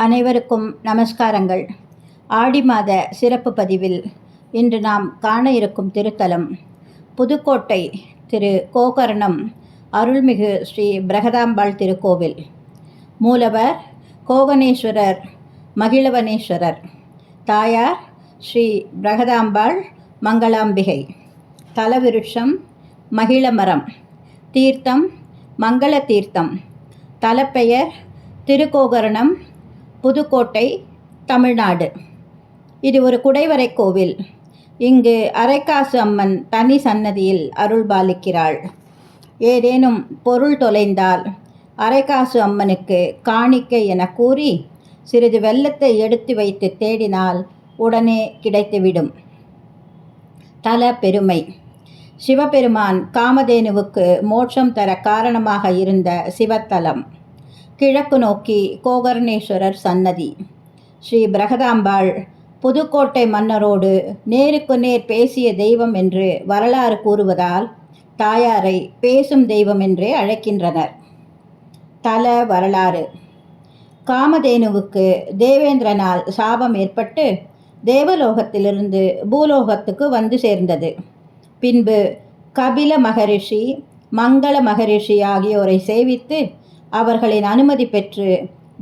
அனைவருக்கும் நமஸ்காரங்கள். ஆடி மாத சிறப்பு பதிவில் இன்று நாம் காண இருக்கும் திருத்தலம் புதுக்கோட்டை திரு கோகர்ணம் அருள்மிகு ஸ்ரீ பிரகதாம்பாள் திருக்கோவில். மூலவர் கோகனேஸ்வரர் மகிழவனேஸ்வரர். தாயார் ஸ்ரீ பிரகதாம்பாள் மங்களாம்பிகை. தலவிருட்சம் மகிழமரம். தீர்த்தம் மங்கள தீர்த்தம். தலப்பெயர் திருக்கோகர்ணம், புதுக்கோட்டை, தமிழ்நாடு. இது ஒரு குடைவரை கோவில். இங்கு அரைக்காசு அம்மன் தனி சன்னதியில் அருள்பாலிக்கிறாள். ஏதேனும் பொருள் தொலைந்தால் அரைக்காசு அம்மனுக்கு காணிக்கை என கூறி சிறிது வெல்லத்தை எடுத்து வைத்து தேடினால் உடனே கிடைத்துவிடும். தல பெருமை. சிவபெருமான் காமதேனுவுக்கு மோட்சம் தர காரணமாக இருந்த சிவத்தலம். கிழக்கு நோக்கி கோகர்ணேஸ்வரர் சன்னதி. ஸ்ரீ பிரகதாம்பாள் புதுக்கோட்டை மன்னரோடு நேருக்கு நேர் பேசிய தெய்வம் என்று வரலாறு கூறுவதால் தாயாரை பேசும் தெய்வம் என்றே அழைக்கின்றனர். தல வரலாறு. காமதேனுவுக்கு தேவேந்திரனால் சாபம் ஏற்பட்டு தேவலோகத்திலிருந்து பூலோகத்துக்கு வந்து சேர்ந்தது. பின்பு கபில மகரிஷி, மங்கள மகரிஷி ஆகியோரை சேவித்து அவர்களின் அனுமதி பெற்று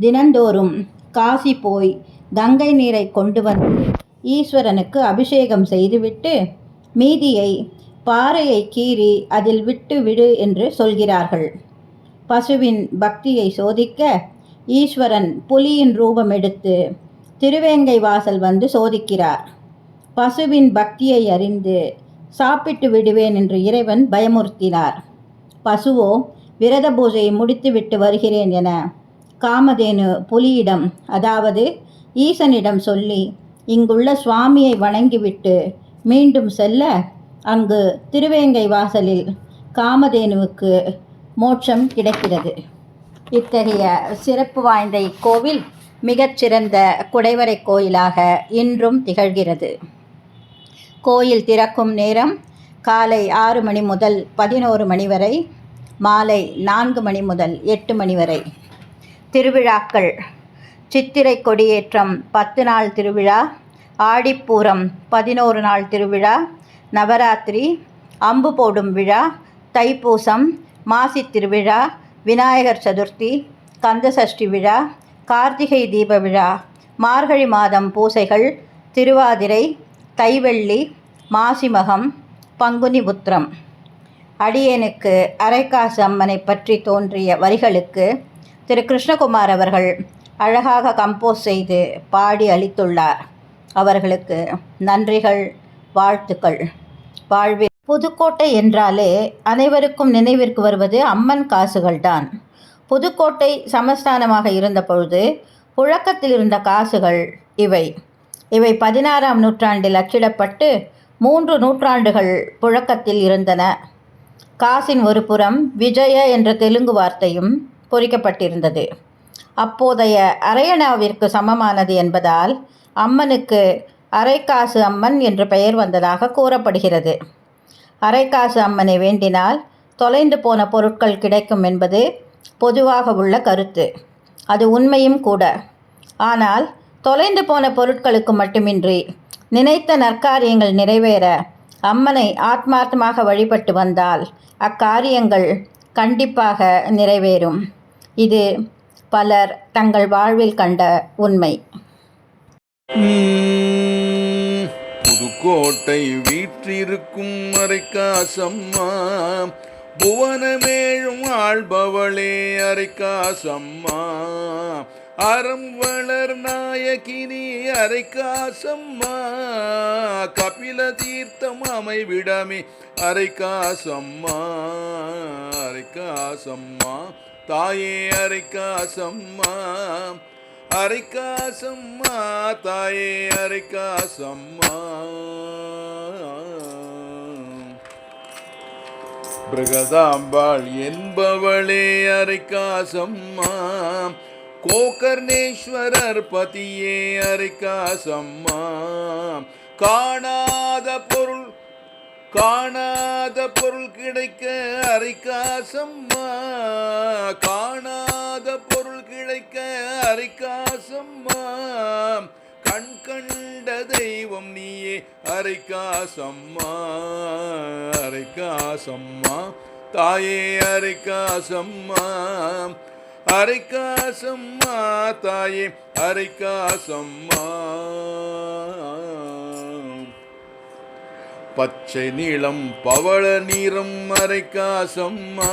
தினந்தோறும் காசி போய் கங்கை நீரை கொண்டு வந்து ஈஸ்வரனுக்கு அபிஷேகம் செய்துவிட்டு மீதியை பாறையை கீறி அதில் விட்டு விடு என்று சொல்கிறார்கள். பசுவின் பக்தியை சோதிக்க ஈஸ்வரன் புலியின் ரூபம் எடுத்து திருவேங்கை வாசல் வந்து சோதிக்கிறார். பசுவின் பக்தியை அறிந்து சாப்பிட்டு விடுவேன் என்று இறைவன் பயமுறுத்தினார். பசுவோ விரத பூஜையை முடித்துவிட்டு வருகிறேன் என காமதேனு புலியிடம், அதாவது ஈசனிடம் சொல்லி இங்குள்ள சுவாமியை வணங்கிவிட்டு மீண்டும் செல்ல அங்கு திருவேங்கை வாசலில் காமதேனுவுக்கு மோட்சம் கிடைக்கிறது. இத்தகைய சிறப்பு வாய்ந்த இக்கோவில் மிகச்சிறந்த குடைவரை கோயிலாக இன்றும் திகழ்கிறது. கோயில் திறக்கும் நேரம் காலை 6 மணி முதல் 11 மணி வரை, மாலை 4 மணி முதல் 8 மணி வரை. திருவிழாக்கள். சித்திரை கொடியேற்றம் 10 நாள் திருவிழா, ஆடிப்பூரம் 11 நாள் திருவிழா, நவராத்திரி, அம்பு போடும் விழா, தைப்பூசம், மாசி திருவிழா, விநாயகர் சதுர்த்தி, கந்தசஷ்டி விழா, கார்த்திகை தீப விழா, மார்கழி மாதம் பூசைகள், திருவாதிரை, தைவெள்ளி, மாசிமகம், பங்குனி உத்திரம். அடியேனுக்கு அரைக்காசு அம்மனை பற்றி தோன்றிய வரிகளுக்கு திரு கிருஷ்ணகுமார் அவர்கள் அழகாக கம்போஸ் செய்து பாடி அளித்துள்ளார். அவர்களுக்கு நன்றிகள், வாழ்த்துக்கள். வாழ்வில் புதுக்கோட்டை என்றாலே அனைவருக்கும் நினைவிற்கு வருவது அம்மன் காசுகள்தான். புதுக்கோட்டை சமஸ்தானமாக இருந்த பொழுது புழக்கத்தில் இருந்த காசுகள் இவை. 16ஆம் நூற்றாண்டில் அச்சிடப்பட்டு 3 நூற்றாண்டுகள் புழக்கத்தில் இருந்தன. காசின் ஒரு புறம் விஜய என்ற தெலுங்கு வார்த்தையும் பொறிக்கப்பட்டிருந்தது. அப்போதைய அரையணாவிற்கு சமமானது என்பதால் அம்மனுக்கு அரைக்காசு அம்மன் என்ற பெயர் வந்ததாக கூறப்படுகிறது. அரைக்காசு அம்மனை வேண்டினால் தொலைந்து போன பொருட்கள் கிடைக்கும் என்பது பொதுவாக உள்ள கருத்து. அது உண்மையும் கூட. ஆனால் தொலைந்து போன பொருட்களுக்கு மட்டுமின்றி நினைத்த நற்காரியங்கள் நிறைவேற அம்மனை ஆத்மார்த்தமாக வழிபட்டு வந்தால் அக்காரியங்கள் கண்டிப்பாக நிறைவேறும். இது பலர் தங்கள் வாழ்வில் கண்ட உண்மை. புதுக்கோட்டை வீற்றிருக்கும் அரைக்காசம்மா, புவனமேழும் ஆள்பவளே அரைக்காசம்மா, அறம் வளர் நாயகினி அரைக்காசம்மா, கபில தீர்த்தம் அமைவிடமே அரைக்காசம்மா, அரைக்காசம்மா தாயே அரைக்காசம்மா, அரைக்காசம்மா தாயே அரைக்காசம்மா. பிரகதாம்பாள் என்பவளே அரைக்காசம்மா, கோகர்ணேஸ்வரர் பதியே அரைக்காசம்மா, காணாத பொருள் காணாத பொருள் கிடைக்க அரைக்காசம்மா, காணாத பொருள் கிடைக்க அரைக்காசம்மா, கண் கண்ட தெய்வம் நீயே அரைக்காசம்மா, அரைக்காசம்மா தாயே அரைக்காசம்மா, அரைக்காசம்மா தாயே அரைக்காசம்மா. பச்சை நீளம் பவள நீரம் அரைக்காசம்மா,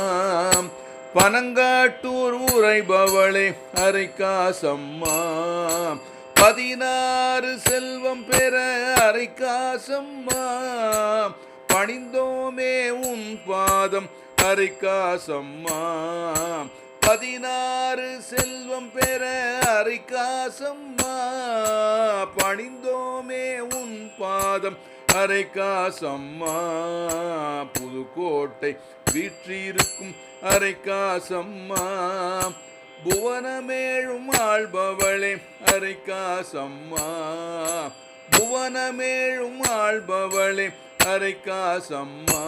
பனங்காட்டூர் உரைபவளே அரைக்காசம்மா, 16 செல்வம் பெற அரைக்காசம்மா, பணிந்தோமே உன் பாதம் அரைக்காசம்மா, 16 செல்வம் பெற அரைக்காசம்மா, பணிந்தோமே உன் பாதம் அரைக்காசம்மா, புதுக்கோட்டை வீற்றிருக்கும் அரைக்காசம்மா, புவனமேழும் ஆள்பவளே அரைக்காசம்மா, புவனமேழும் ஆள்பவளே அரைக்காசம்மா,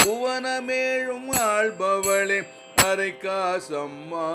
புவனமேழும் ஆள்பவளே அரைக்காசம்மா.